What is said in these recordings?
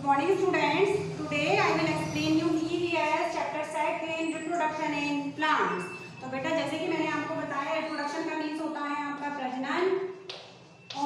morning students. Today I will explain you EVS chapter 2 reproduction in plants. तो बेटा जैसे कि मैंने आपको बताया रिप्रोडक्शन का मीन्स होता है आपका प्रजनन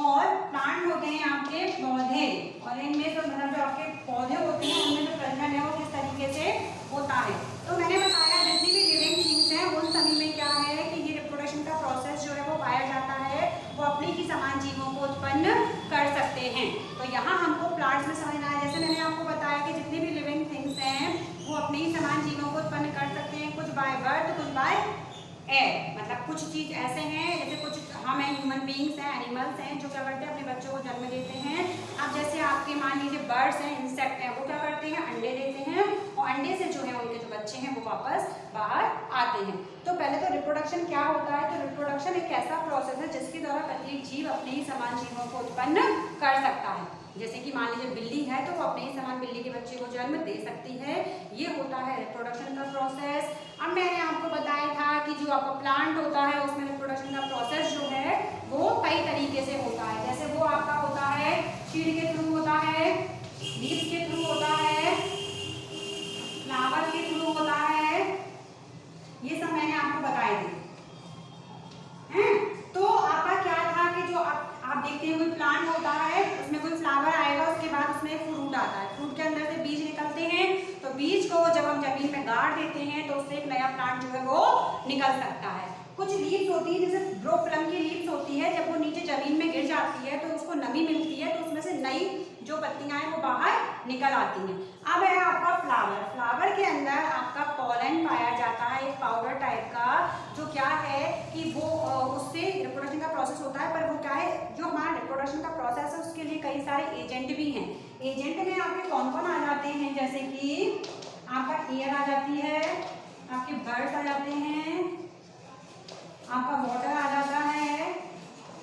और प्लांट होते हैं आपके पौधे और इनमें तो मतलब जो आपके पौधे होते हैं उनमें जो प्रजनन है वो किस तरीके से होता है। तो मैंने बताया जितनी भी लिविंग थिंग्स हैं उन सभी में क्या है कि ये रिप्रोडक्शन का प्रोसेस जो है वो पाया जाता है, वो अपने ही समान जीवों को उत्पन्न कर सकते हैं। तो यहाँ हमको प्लांट्स में समझना है, जैसे मैंने आपको बताया कि जितनी भी लिविंग थिंग्स हैं वो अपने ही समान जीवों को उत्पन्न कर सकते हैं, कुछ बाय बर्थ कुछ बाय एयर। मतलब कुछ चीज ऐसे हैं जैसे कुछ हम हैं ह्यूमन बींग्स हैं, एनिमल्स हैं जो क्या करते हैं अपने बच्चों को जन्म देते हैं। अब जैसे आपके मान लीजिए बर्ड्स हैं, इंसेक्ट हैं, वो क्या करते हैं अंडे देते हैं और अंडे से जो है उनके जो बच्चे हैं वो वापस बाहर आते हैं। तो पहले तो रिप्रोडक्शन क्या होता है, तो रिप्रोडक्शन एक ऐसा प्रोसेस है जिसके द्वारा प्रत्येक जीव अपने ही समान जीवों को उत्पन्न कर सकता है। जैसे कि मान लीजिए बिल्ली है तो वो अपने ही समान बिल्ली के बच्चे को जन्म दे सकती है। ये होता है रिप्रोडक्शन का प्रोसेस। अब मैंने आपको बताया था कि जो आपका प्लांट होता है उसमें रिप्रोडक्शन का प्रोसेस जो है वो कई तरीके से होता है। जैसे वो आपका होता है सीड के थ्रू होता है, लीव्स के थ्रू होता है, फ्लावर के थ्रू होता है, ये सब मैंने आपको बताए थे हैं। तो आपका क्या था कि जो आप देखते हैं कोई प्लांट होता है उसमें कोई फ्लावर आएगा, उसके बाद उसमें फ्रूट आता है, फ्रूट के अंदर से बीज निकलते हैं। तो बीज को जब हम जमीन में गाड़ देते हैं तो उससे एक नया प्लांट जो है वो निकल सकता है। कुछ लीव्स होती है जैसे ब्रोफिलम की लीव्स होती है, जब वो नीचे जमीन में गिर जाती है तो उसको नमी मिलती है तो उसमें से नई जो पत्तियां हैं वो बाहर निकल आती हैं। अब है आपका फ्लावर। फ्लावर के अंदर आपका पॉलन पाया जाता है, एक पाउडर टाइप का, जो क्या है कि वो उससे रिप्रोडक्शन का प्रोसेस होता है। पर वो क्या है, जो हमारा रिप्रोडक्शन का प्रोसेस है उसके लिए कई सारे एजेंट भी हैं। एजेंट में आपके कौन कौन आ जाते हैं, जैसे कि आपका एयर आ जाती है, आपके बर्ड्स आ जाते हैं, आपका वाटर आ जाता है।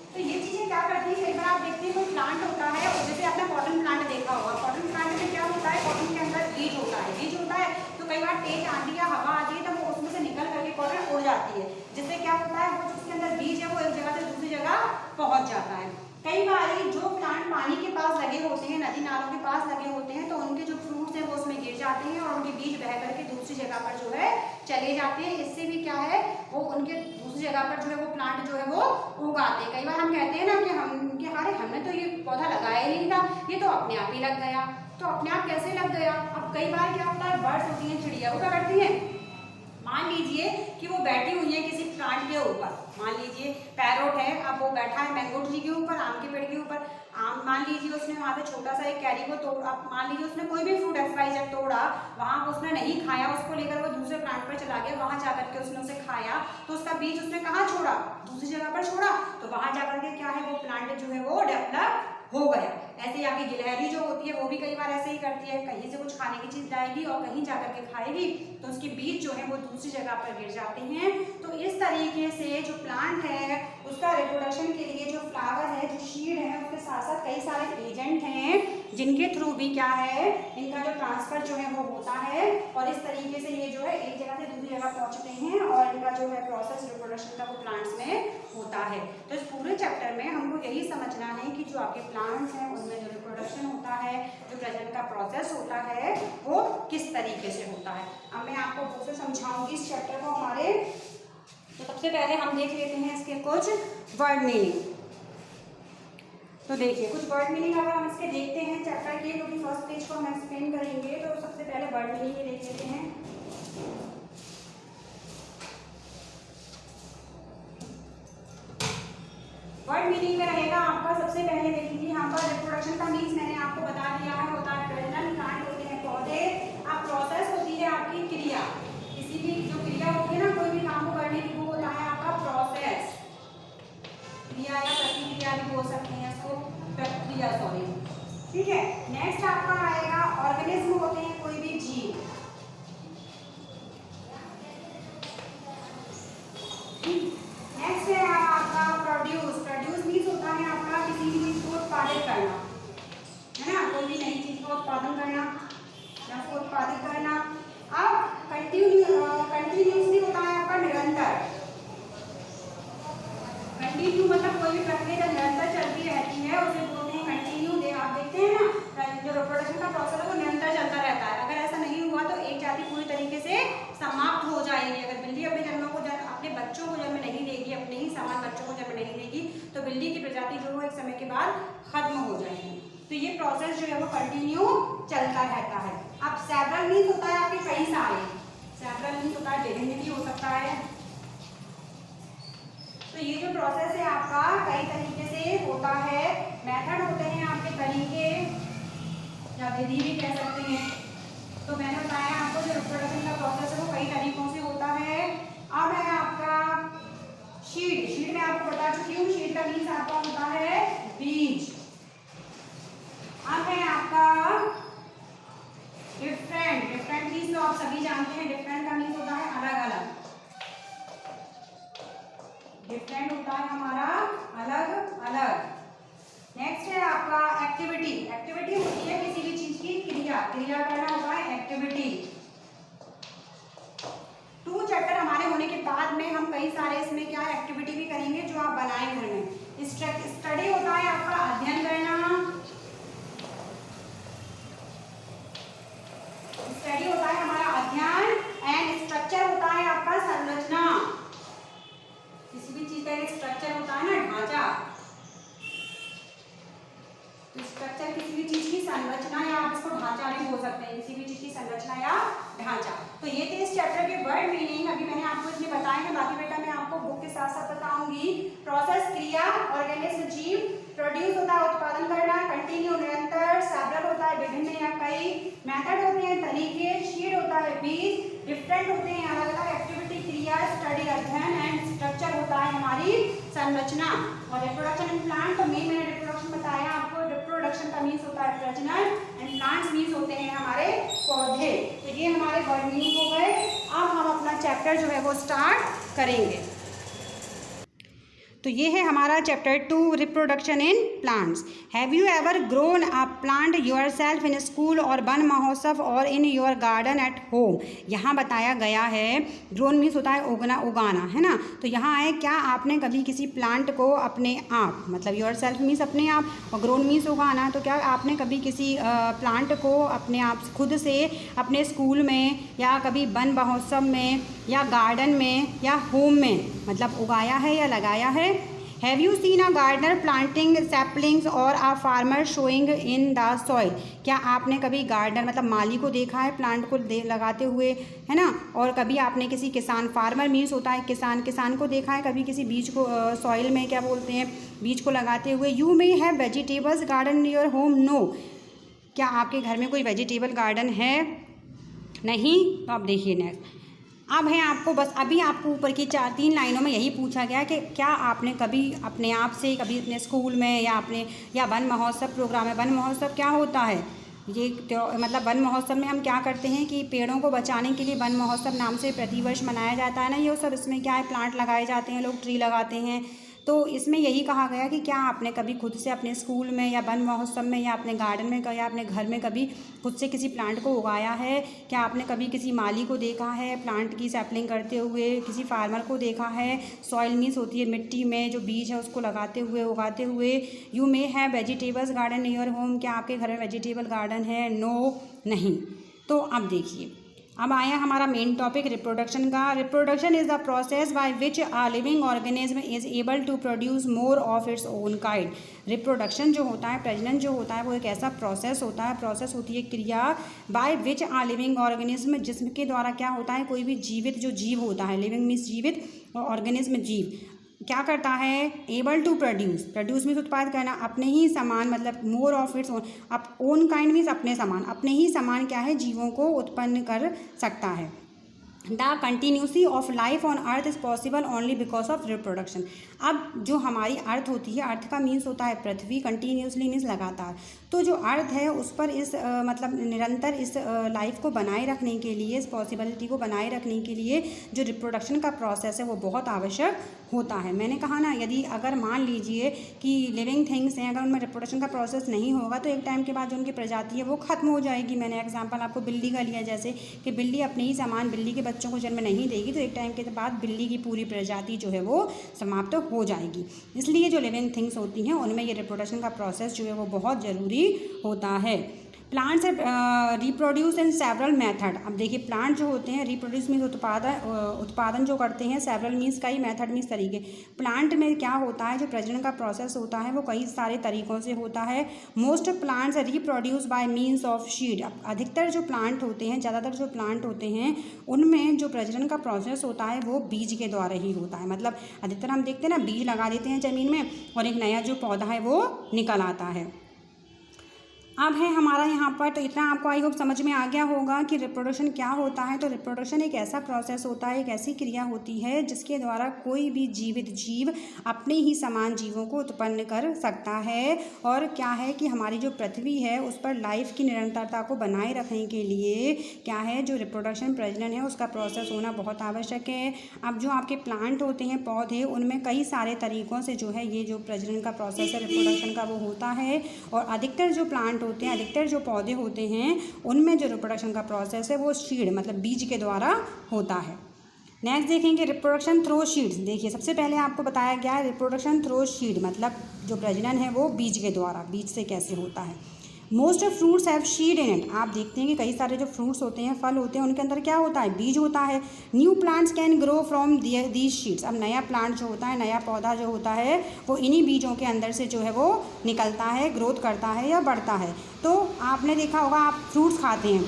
तो ये चीजें क्या करती है, कई बार आप देखते हैं कोई प्लांट होता है, जैसे आपने कॉटन प्लांट देखा होगा, कॉटन प्लांट में क्या होता है, कॉटन के अंदर बीज होता है, बीज होता है तो कई बार तेज आंधी या हवा आती है तो वो उसमें से निकल करके कॉटन उड़ जाती है, जिससे क्या होता है वो उसके अंदर बीज है वो एक जगह से दूसरी जगह पहुंच जाता है। कई बार जो प्लांट पानी के पास लगे होते हैं, नदी नालों के पास लगे होते हैं, तो उनके जो फ्रूट्स हैं वो उसमें गिर जाते हैं और उनके बीज बह करके दूसरी जगह पर जो है चले जाते हैं। इससे भी क्या है वो उनके दूसरी जगह पर जो है वो प्लांट जो है वो उगाते हैं। कई बार हम कहते हैं ना कि हमने तो ये पौधा लगाया ही नहीं था, ये तो अपने आप ही लग गया। तो अपने आप कैसे लग गया? अब कई बार क्या होता है, बर्ड्स होती हैं, चिड़िया, वो क्या करती हैं, मान लीजिए कि वो बैठी हुई है किसी प्लांट के ऊपर, मान लीजिए पैरोट है, अब वो बैठा है मैंगो ट्री के ऊपर, आम के पेड़ के ऊपर, आम मान लीजिए उसने वहाँ पे छोटा सा एक कैरी को तोड़ा, मान लीजिए उसने कोई भी फ्रूट XYZ तोड़ा, वहाँ उसने नहीं खाया, उसको लेकर वो दूसरे प्लांट पर चला गया, वहाँ जाकर के उसने उसे खाया, तो उसका बीज उसने कहाँ छोड़ा, दूसरी जगह पर छोड़ा, तो वहाँ जाकर के क्या है वो प्लांट जो है वो डेवलप हो गया। ऐसे ही आपकी गिलहरी जो होती है वो भी कई बार ऐसे ही करती है, कहीं से कुछ खाने की चीज लाएगी और कहीं जाकर के खाएगी तो उसके बीज जो है वो दूसरी जगह पर गिर जाते हैं। तो इस तरीके से जो प्लांट है उसका रिप्रोडक्शन के लिए जो फ्लावर है, जो सीड है, उसके साथ साथ कई सारे एजेंट हैं जिनके थ्रू भी क्या है इनका जो ट्रांसफर जो है वो होता है और इस तरीके से ये जो है एक जगह से दूसरी जगह पहुंचते हैं और इनका जो है प्रोसेस रिप्रोडक्शन का वो प्लांट्स में होता है। तो इस पूरे चैप्टर में हमको यही समझना है कि जो आपके प्लांट्स हैं उनमें जो रिप्रोडक्शन होता है, जो प्रजनन का प्रोसेस होता है वो किस तरीके से होता है। अब मैं आपको वो से समझाऊंगी इस चैप्टर को हमारे। तो सबसे पहले हम देख लेते हैं इसके कुछ वर्ड मीनिंग। तो देखिए कुछ वर्ड मीनिंग अगर हम इसके देखते हैं चैप्टर के, क्योंकि फर्स्ट पेज को हम एक्सप्लेन करेंगे, तो सबसे पहले वर्ड मीनिंग ये देख लेते हैं। वर्ड मीनिंग में रहेगा आपका सबसे पहले देख लीजिए यहाँ पर रिप्रोडक्शन का मीन्स मैंने आपको बता दिया है, होता है प्रजनन, प्लांट होते हैं पौधे, अब प्रोसेस होती है आपकी क्रिया, किसी भी जो क्रिया होती है ना कोई भी काम को करने की वो होता है आपका प्रोसेस, क्रिया या प्रतिक्रिया भी बोल सकते हैं इसको, प्रक्रिया सॉरी, ठीक है। नेक्स्ट आपका आएगा ऑर्गेनिज्म, होते हैं कोई भी जीव, नेक्स्ट है आपका प्रोड्यूस। प्रोड्यूस मीन्स होता है आपका किसी भी चीज को उत्पादित करना, है ना, कोई भी नई चीज का उत्पादन करना या उसको उत्पादित करना। अब कंटिन्यूसली होता है आपका निरंतर, कंटिन्यू मतलब कोई भी प्रक्रिया जब निरंतर चलती रहती है उसे बोलते हैं कंटिन्यू। आप देखते हैं ना जो रिप्रोडक्शन का प्रोसेस है वो समाप्त हो जाएगी। अगर बिल्ली अपने बच्चों को जन्म नहीं देगी, अपने ही समान बच्चों को जन्म नहीं देगी, तो बिल्ली की प्रजाति जो है एक समय के बाद खत्म हो जाएगी। तो ये प्रोसेस जो है वो कंटिन्यू चलता रहता है। अब सेवरल मीन्स होता है आपके कई सारे, सेवरल मीन्स होता है विभिन्न भी हो सकता है। तो ये जो प्रोसेस है आपका कई तरीके से होता है, मेथड होते हैं आपके, तरीके या विधि भी कह सकते हैं। तो मैंने बताया आपको जो रिप्रोडक्शन का प्रोसेस है वो कई तरीकों से होता है। अब है आपका शीट में आपको बता चुकी हूँ, शीट का मीन्स आपका होता है बीज। अब है आपका डिफरेंट मीन्स तो आप सभी जानते हैं, डिफरेंट का मीन्स होता है अलग अलग, डिफरेंट होता है हमारा अलग अलग। नेक्स्ट है आपका एक्टिविटी होती है किसी भी चीज की क्रिया करना होता है एक्टिविटी। 2 चैप्टर हमारे होने के बाद में हम कई सारे इसमें क्या एक्टिविटी भी करेंगे जो आप बनाए घर में। स्टडी होता है आपका अध्ययन करना, स्टडी होता है हमारा अध्ययन, एंड स्ट्रक्चर होता है आपका संरचना। किसी भी चीज का एक स्ट्रक्चर होता है ना, ढांचा। स्ट्रक्चर किसी भी चीज की संरचना या आप इसको ढांचा भी बोल सकते हैं, किसी भी चीज की संरचना या ढांचा। तो ये थे इस चैप्टर के वर्ड मीनिंग। अभी मैंने आपको इसमें बताए हैं, बाकी बेटा मैं आपको बुक के साथ साथ बताऊंगी। प्रोसेस क्रिया, ऑर्गेनिज्म जीव, प्रोड्यूस होता है उत्पादन करना, कंटिन्यू निरंतर, सेवरल होता है विभिन्न या कई, मेथड होते हैं तरीके, शीट होता है बीज, डिफरेंट होते हैं अलग अलग, एक्टिविटी क्रिया, स्टडी अध्ययन, एंड स्ट्रक्चर होता है हमारी संरचना। और रिप्रोडक्शन इन प्लांट, तो मेन मैंने रिप्रोडक्शन बताया आपको। रिप्रोडक्शन का मीन्स होता है प्रजनन, एंड प्लांट्स मीन्स होते हैं हमारे पौधे। तो ये हमारे वर्ड मीनिंग हो गए। अब हम अपना चैप्टर जो है वो स्टार्ट करेंगे। तो ये है हमारा chapter 2 reproduction in plants. Have you ever grown a plant yourself in school और वन महोत्सव और in your garden at home. यहाँ बताया गया है, ग्रोन मीन्स होता है उगाना, है ना। तो यहाँ है, क्या आपने कभी किसी प्लांट को अपने आप, मतलब योरसेल्फ मीन्स अपने आप, और ग्रोन मीन्स उगाना, तो क्या आपने कभी किसी प्लांट को अपने आप खुद से अपने स्कूल में या कभी वन महोत्सव में या गार्डन में या होम में मतलब उगाया है या लगाया है। Have you seen a gardener planting saplings or a farmer sowing in the soil. क्या आपने कभी गार्डनर मतलब माली को देखा है प्लांट को लगाते हुए, है ना। और कभी आपने किसी किसान, फार्मर मीन्स होता है किसान को देखा है कभी किसी बीज को सॉइल में, क्या बोलते हैं, बीज को लगाते हुए। You may have vegetables garden in your home. No. क्या आपके घर में कोई वेजिटेबल गार्डन है? नहीं। तो आप देखिए नेक्स्ट। अब है आपको बस अभी आपको ऊपर की 4-3 लाइनों में यही पूछा गया कि क्या आपने कभी अपने आप से कभी अपने स्कूल में या वन महोत्सव प्रोग्राम है। वन महोत्सव क्या होता है, ये मतलब वन महोत्सव में हम क्या करते हैं कि पेड़ों को बचाने के लिए वन महोत्सव नाम से प्रतिवर्ष मनाया जाता है ना। ये सब इसमें क्या है, प्लांट लगाए जाते हैं, लोग ट्री लगाते हैं। तो इसमें यही कहा गया कि क्या आपने कभी खुद से अपने स्कूल में या वन महोत्सव में या अपने गार्डन में या अपने घर में कभी खुद से किसी प्लांट को उगाया है। क्या आपने कभी किसी माली को देखा है प्लांट की सैपलिंग करते हुए, किसी फार्मर को देखा है। सॉइल मीन्स होती है मिट्टी में जो बीज है उसको लगाते हुए उगाते हुए। You may have vegetables garden in your home. क्या आपके घर में वेजिटेबल गार्डन है? नो, नहीं। तो अब देखिए, अब आया हमारा मेन टॉपिक रिप्रोडक्शन का। Reproduction is the process by which a living organism is able to produce more of its own kind. Reproduction जो होता है, प्रजनन जो होता है, वो एक ऐसा प्रोसेस होता है, प्रोसेस होती है क्रिया, bye which a living organism, जिसके द्वारा क्या होता है, कोई भी जीवित जो जीव होता है, लिविंग मीन्स जीवित और ऑर्गेनिज्म जीव, क्या करता है, एबल टू प्रोड्यूस मीन्स उत्पाद करना, अपने ही समान मतलब मोर of its own, own kind means अपने समान, अपने ही समान क्या है, जीवों को उत्पन्न कर सकता है। The continuity of life on earth is possible only because of reproduction. अब जो हमारी अर्थ होती है, अर्थ का मीन्स होता है पृथ्वी, कंटिन्यूसली मीन्स लगातार। तो जो अर्थ है उस पर इस मतलब निरंतर इस लाइफ को बनाए रखने के लिए, इस पॉसिबिलिटी को बनाए रखने के लिए जो रिप्रोडक्शन का प्रोसेस है वो बहुत आवश्यक होता है। मैंने कहा ना, यदि अगर मान लीजिए कि लिविंग थिंग्स हैं, अगर उनमें रिप्रोडक्शन का प्रोसेस नहीं होगा तो एक टाइम के बाद जो उनकी प्रजाति है वो खत्म हो जाएगी। मैंने एग्जांपल आपको बिल्ली का लिया, जैसे कि बिल्ली अपने ही समान बिल्ली के बच्चों को जन्म नहीं देगी तो एक टाइम के बाद बिल्ली की पूरी प्रजाति जो है वो समाप्त हो जाएगी। इसलिए जो लिविंग थिंग्स होती हैं उनमें ये रिप्रोडक्शन का प्रोसेस जो है वो बहुत ज़रूरी होता है। Plants reproduce in several method. अब देखिए प्लांट जो होते हैं रिप्रोड्यूस मीन्स उत्पादन जो करते हैं, सेवरल मीन्स कई, मेथड मीन्स तरीके। प्लांट में क्या होता है, जो प्रजनन का प्रोसेस होता है वो कई सारे तरीकों से होता है। Most plants reproduce by means of seed. अब अधिकतर जो प्लांट होते हैं, ज़्यादातर जो प्लांट होते हैं उनमें जो प्रजनन का प्रोसेस होता है वो बीज के द्वारा ही होता है। मतलब अधिकतर हम देखते हैं ना, बीज लगा देते हैं ज़मीन में और एक नया जो पौधा है वो निकल आता है। अब है हमारा यहाँ पर, तो इतना आपको आई होप समझ में आ गया होगा कि रिप्रोडक्शन क्या होता है। तो रिप्रोडक्शन एक ऐसा प्रोसेस होता है, एक ऐसी क्रिया होती है जिसके द्वारा कोई भी जीवित जीव अपने ही समान जीवों को उत्पन्न कर सकता है। और क्या है कि हमारी जो पृथ्वी है उस पर लाइफ की निरंतरता को बनाए रखने के लिए क्या है, जो रिप्रोडक्शन प्रजनन है उसका प्रोसेस होना बहुत आवश्यक है। अब जो आपके प्लांट होते हैं, पौधे, उनमें कई सारे तरीक़ों से जो है ये जो प्रजनन का प्रोसेस है रिप्रोडक्शन का वो होता है। और अधिकतर जो प्लांट होते हैं, अधिकतर जो पौधे होते हैं उनमें जो रिप्रोडक्शन का प्रोसेस है वो सीड मतलब बीज के द्वारा होता है। नेक्स्ट देखेंगे रिप्रोडक्शन थ्रू सीड्स। देखिए सबसे पहले आपको बताया गया है रिप्रोडक्शन थ्रू सीड मतलब जो प्रजनन है वो बीज के द्वारा, बीज से कैसे होता है। Most fruits have seed in it. आप देखते हैं कि कई सारे जो फ्रूट्स होते हैं, फल होते हैं, उनके अंदर क्या होता है, बीज होता है। New plants can grow from these seeds. अब नया प्लांट जो होता है, नया पौधा जो होता है वो इन्हीं बीजों के अंदर से जो है वो निकलता है, ग्रोथ करता है या बढ़ता है। तो आपने देखा होगा, आप फ्रूट्स खाते हैं,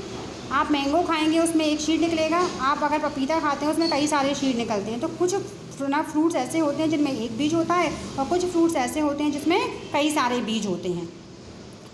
आप मैंगो खाएंगे उसमें एक सीड निकलेगा, आप अगर पपीता खाते हैं उसमें कई सारे सीड निकलते हैं। तो कुछ फ्रूट्स ऐसे होते हैं जिनमें एक बीज होता है और कुछ फ्रूट्स ऐसे होते हैं जिसमें कई सारे बीज होते हैं।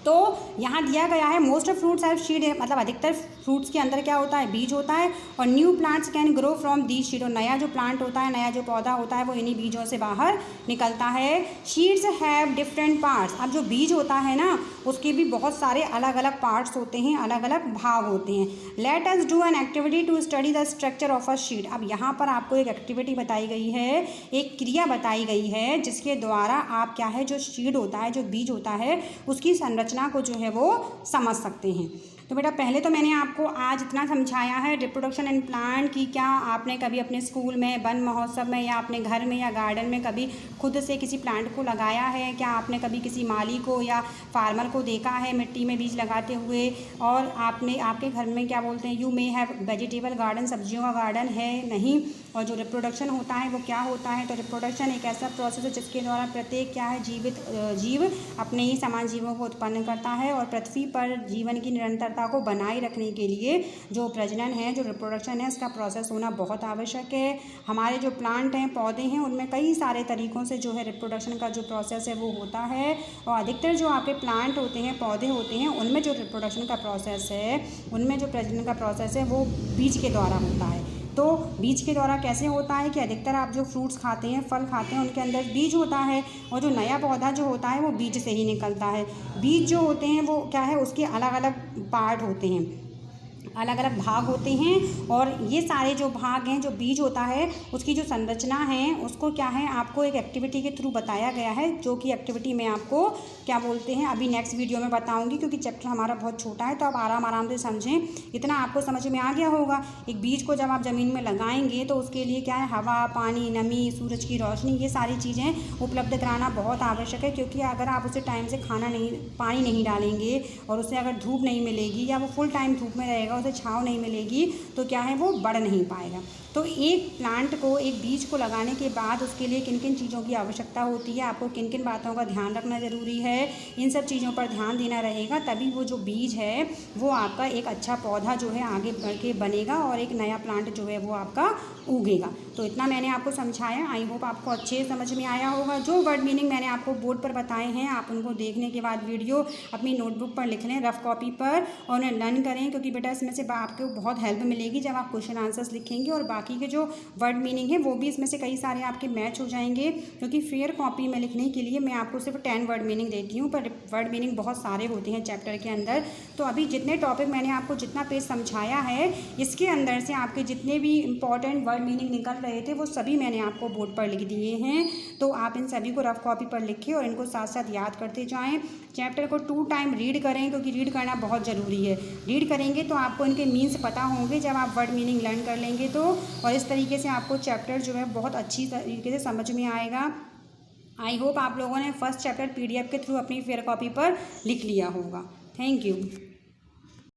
तो यहाँ दिया गया है मोस्ट फ्रूट्स हैव सीड मतलब अधिकतर फ्रूट्स के अंदर क्या होता है, बीज होता है। और new plants can grow from these seed. और नया जो प्लांट होता है, नया जो पौधा होता है वो इन्हीं बीजों से बाहर निकलता है। Seeds have different parts. अब जो बीज होता है ना उसके भी बहुत सारे अलग अलग पार्ट्स होते हैं, अलग अलग भाग होते हैं। Let us do an activity to study the structure of a seed. अब यहाँ पर आपको एक एक्टिविटी बताई गई है, एक क्रिया बताई गई है जिसके द्वारा आप क्या है, जो सीड होता है, जो बीज होता है, उसकी संरचना को जो है वो समझ सकते हैं। तो बेटा पहले तो मैंने आपको आज इतना समझाया है रिप्रोडक्शन इन प्लांट की। क्या आपने कभी अपने स्कूल में, वन महोत्सव में या अपने घर में या गार्डन में कभी खुद से किसी प्लांट को लगाया है? क्या आपने कभी किसी माली को या फार्मर को देखा है मिट्टी में बीज लगाते हुए? और आपने आपके घर में क्या बोलते हैं, you may have vegetable garden, सब्जियों का गार्डन है? नहीं। और जो रिप्रोडक्शन होता है वो क्या होता है? तो रिप्रोडक्शन एक ऐसा प्रोसेस है जिसके द्वारा प्रत्येक क्या है, जीवित जीव अपने ही समान जीवों को उत्पन्न करता है। और पृथ्वी पर जीवन की निरंतरता को बनाए रखने के लिए जो प्रजनन है, जो रिप्रोडक्शन है, इसका प्रोसेस होना बहुत आवश्यक है। हमारे जो प्लांट हैं, पौधे हैं, उनमें कई सारे तरीक़ों से जो है रिप्रोडक्शन का जो प्रोसेस है वो होता है। और अधिकतर जो आपके प्लांट होते हैं, पौधे होते हैं, उनमें जो रिप्रोडक्शन का प्रोसेस है, उनमें जो प्रजनन का प्रोसेस है वो बीज के द्वारा होता है। तो बीज के द्वारा कैसे होता है कि अधिकतर आप जो फ्रूट्स खाते हैं, फल खाते हैं, उनके अंदर बीज होता है। और जो नया पौधा जो होता है वो बीज से ही निकलता है। बीज जो होते हैं वो क्या है, उसके अलग अलग पार्ट होते हैं, अलग अलग भाग होते हैं। और ये सारे जो भाग हैं, जो बीज होता है, उसकी जो संरचना है उसको क्या है, आपको एक एक्टिविटी के थ्रू बताया गया है, जो कि एक्टिविटी मैं आपको क्या बोलते हैं अभी नेक्स्ट वीडियो में बताऊंगी, क्योंकि चैप्टर हमारा बहुत छोटा है। तो आप आराम से समझें, इतना आपको समझ में आ गया होगा। एक बीज को जब आप ज़मीन में लगाएंगे तो उसके लिए क्या है, हवा, पानी, नमी, सूरज की रोशनी, ये सारी चीज़ें उपलब्ध कराना बहुत आवश्यक है। क्योंकि अगर आप उसे टाइम से पानी नहीं डालेंगे और उसे अगर धूप नहीं मिलेगी या वो फुल टाइम धूप में रहेगा, उसे छांव नहीं मिलेगी, तो क्या है, वो बढ़ नहीं पाएगा। तो एक प्लांट को, एक बीज को लगाने के बाद उसके लिए किन किन चीज़ों की आवश्यकता होती है, आपको किन किन बातों का ध्यान रखना ज़रूरी है, इन सब चीज़ों पर ध्यान देना रहेगा, तभी वो जो बीज है वो आपका एक अच्छा पौधा जो है आगे बढ़ के बनेगा और एक नया प्लांट जो है वो आपका उगेगा। तो इतना मैंने आपको समझाया, आई होप आपको अच्छे समझ में आया होगा। जो वर्ड मीनिंग मैंने आपको बोर्ड पर बताए हैं, आप उनको देखने के बाद वीडियो अपनी नोटबुक पर लिख लें, रफ कॉपी पर, और उन्हें लर्न करें। क्योंकि बेटा इसमें से आपको बहुत हेल्प मिलेगी जब आप क्वेश्चन आंसर्स लिखेंगे, और बाकी के जो वर्ड मीनिंग है वो भी इसमें से कई सारे आपके मैच हो जाएंगे। क्योंकि फेयर कॉपी में लिखने के लिए मैं आपको सिर्फ 10 वर्ड मीनिंग देती हूँ, पर वर्ड मीनिंग बहुत सारे होते हैं चैप्टर के अंदर। तो अभी जितने टॉपिक मैंने आपको जितना पेज समझाया है, इसके अंदर से आपके जितने भी इंपॉर्टेंट वर्ड मीनिंग निकल रहे थे वो सभी मैंने आपको बोर्ड पर लिख दिए हैं। तो आप इन सभी को रफ कॉपी पर लिखें और इनको साथ साथ याद करते जाएँ। चैप्टर को 2 टाइम रीड करें, क्योंकि रीड करना बहुत ज़रूरी है। रीड करेंगे तो आपको इनके मीन्स पता होंगे जब आप वर्ड मीनिंग लर्न कर लेंगे तो। और इस तरीके से आपको चैप्टर जो है बहुत अच्छी तरीके से समझ में आएगा। आई होप आप लोगों ने फर्स्ट चैप्टर PDF के थ्रू अपनी फेयर कॉपी पर लिख लिया होगा। Thank you.